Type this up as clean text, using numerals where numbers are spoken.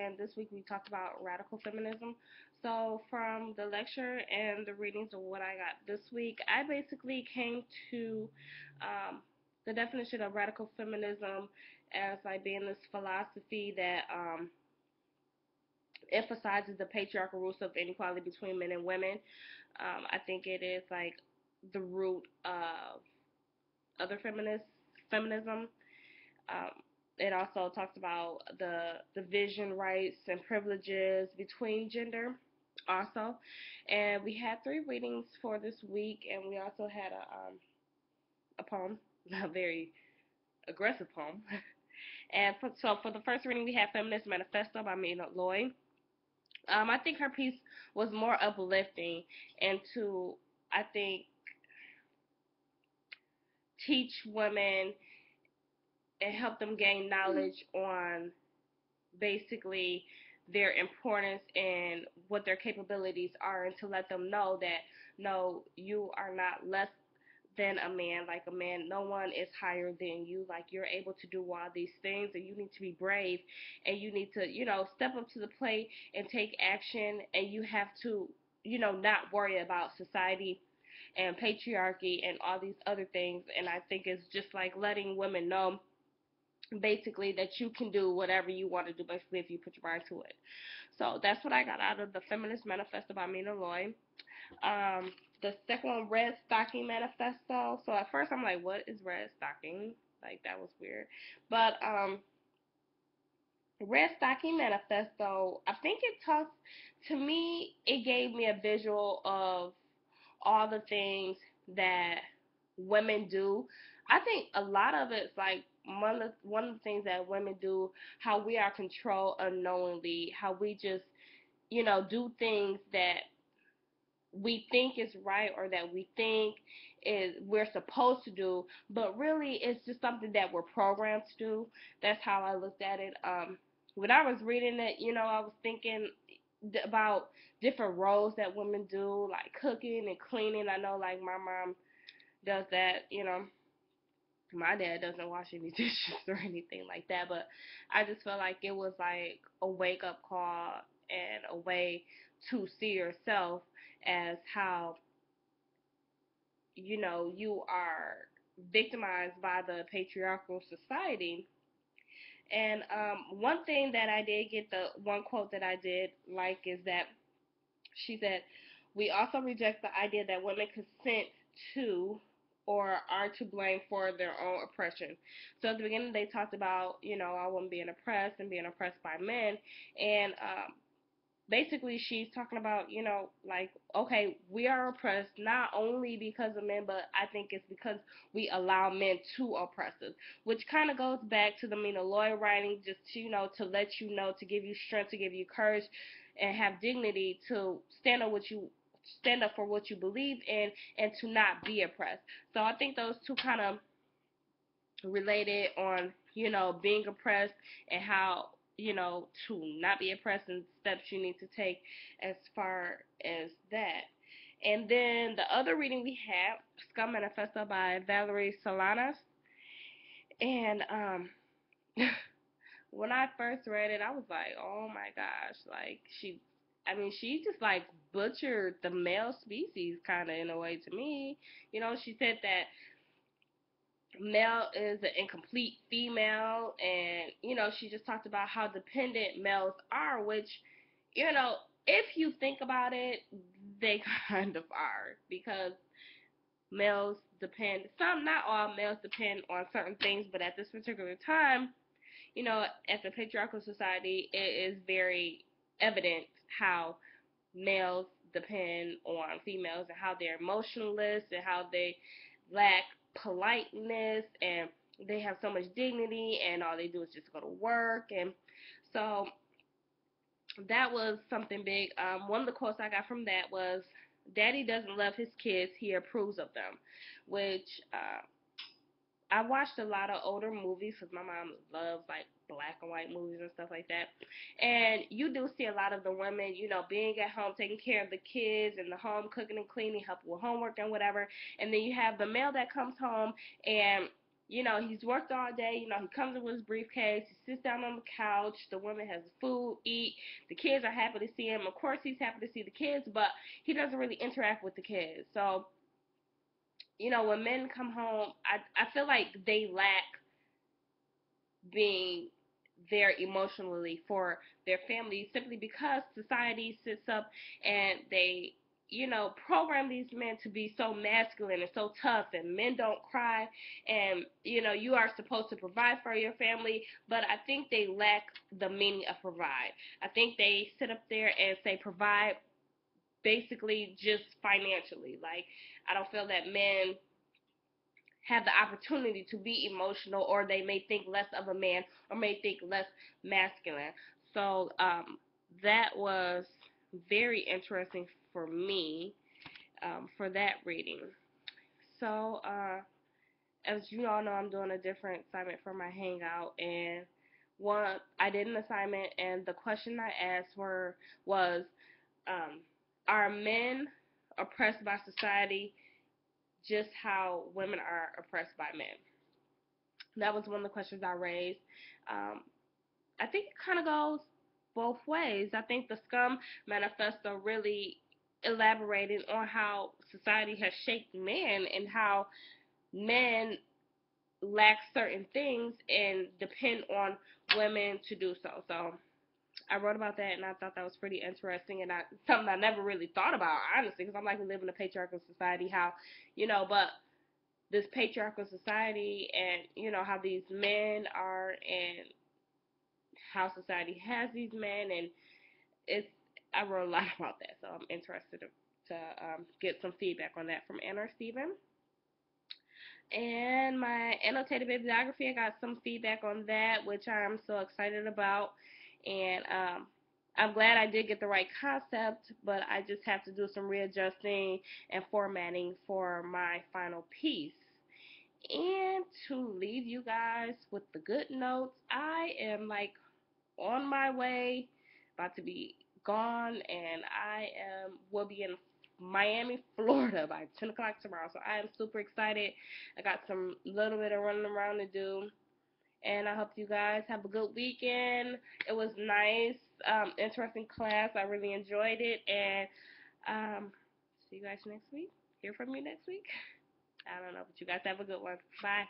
and this week we talked about radical feminism. So, from the lecture and the readings of what I got this week, I basically came to um, the definition of radical feminism as like being this philosophy that emphasizes the patriarchal roots of inequality between men and women. I think it is like the root of other feminism. Um, it also talks about the division rights and privileges between gender also. And we had three readings for this week, and we also had a poem, a very aggressive poem. And for the first reading, we had Feminist Manifesto by Mina Lloyd. I think her piece was more uplifting and to, I think, teach women and help them gain knowledge on basically their importance and what their capabilities are, and to let them know that no, you are not less than a man. Like a man, no one is higher than you. Like you're able to do all these things, and you need to be brave, and you need to, step up to the plate and take action, and you have to, not worry about society and patriarchy and all these other things. And I think it's just like letting women know basically that you can do whatever you want to do basically if you put your mind to it. So that's what I got out of the Feminist Manifesto by Mina Lloyd. Um, the second one, Red Stocking Manifesto. So at first I'm like, what is red stocking? Like that was weird. But Red Stocking Manifesto, I think it talks to me, it gave me a visual of all the things that women do. I think a lot of it's like one of the things that women do, how we are controlled unknowingly, how we just, do things that we think is right or that we think is we're supposed to do, but really it's just something that we're programmed to do. That's how I looked at it. When I was reading it, I was thinking about different roles that women do, like cooking and cleaning. I know, like my mom does that. My dad doesn't wash any dishes or anything like that, but I just felt like it was like a wake up call and a way to see yourself as how you are victimized by the patriarchal society. And one thing that I did get, the one quote that I did like is that she said, "We also reject the idea that women consent to or are to blame for their own oppression." So at the beginning, they talked about, a woman being oppressed and being oppressed by men. And basically she's talking about, like, okay, we are oppressed not only because of men, but I think it's because we allow men to oppress us, which kind of goes back to the Mina Lloyd writing, just to, to let you know, to give you strength, to give you courage, and have dignity to stand up for what you believe in, and to not be oppressed. So I think those two kind of related on, being oppressed and how, to not be oppressed and steps you need to take as far as that. And then the other reading we have, Scum Manifesto by Valerie Solanas. And when I first read it, I was like, oh my gosh, like she just like butchered the male species kind of in a way to me. She said that male is an incomplete female, and she just talked about how dependent males are, which, if you think about it, they kind of are, because males depend, some, not all males depend on certain things, but at this particular time, as a patriarchal society, it is very evident how males depend on females and how they're emotionless and how they lack politeness, and they have so much dignity, and all they do is just go to work. And so that was something big. One of the quotes I got from that was, "Daddy doesn't love his kids, he approves of them," which I watched a lot of older movies because my mom loves like black and white movies and stuff like that. And you do see a lot of the women, being at home, taking care of the kids and the home, cooking and cleaning, helping with homework and whatever. And then you have the male that comes home and He's worked all day. He comes in with his briefcase. He sits down on the couch. The woman has food, eat. The kids are happy to see him. Of course, he's happy to see the kids, but he doesn't really interact with the kids. So, when men come home, I feel like they lack being there emotionally for their families simply because society sits up and they program these men to be so masculine and so tough, and men don't cry, and you are supposed to provide for your family, but I think they lack the meaning of provide. I think they sit up there and say provide basically just financially. Like, I don't feel that men have the opportunity to be emotional, or they may think less of a man, or may think less masculine. So that was very interesting for me, for that reading. So as you all know, I'm doing a different assignment for my hangout, and I did an assignment, and the question I asked was, um, are men oppressed by society just how women are oppressed by men? That was one of the questions I raised. Um, I think it kind of goes both ways. I think the Scum Manifesto really elaborated on how society has shaped men and how men lack certain things and depend on women to do so. So I wrote about that, and I thought that was pretty interesting, and something I never really thought about, honestly, because I'm like, we live in a patriarchal society, but this patriarchal society, and how these men are, and how society has these men, and it's I wrote a lot about that, so I'm interested to get some feedback on that from Anna or Steven. And my annotated bibliography, I got some feedback on that, which I'm so excited about. And I'm glad I did get the right concept, but I just have to do some readjusting and formatting for my final piece. And to leave you guys with the good notes, I am like on my way, about to be gone, and I will be in Miami, Florida by 10 o'clock tomorrow. So I am super excited. I got some little bit of running around to do, and I hope you guys have a good weekend. It was nice, interesting class. I really enjoyed it, and see you guys next week. Hear from you next week. I don't know, but you guys have a good one. Bye.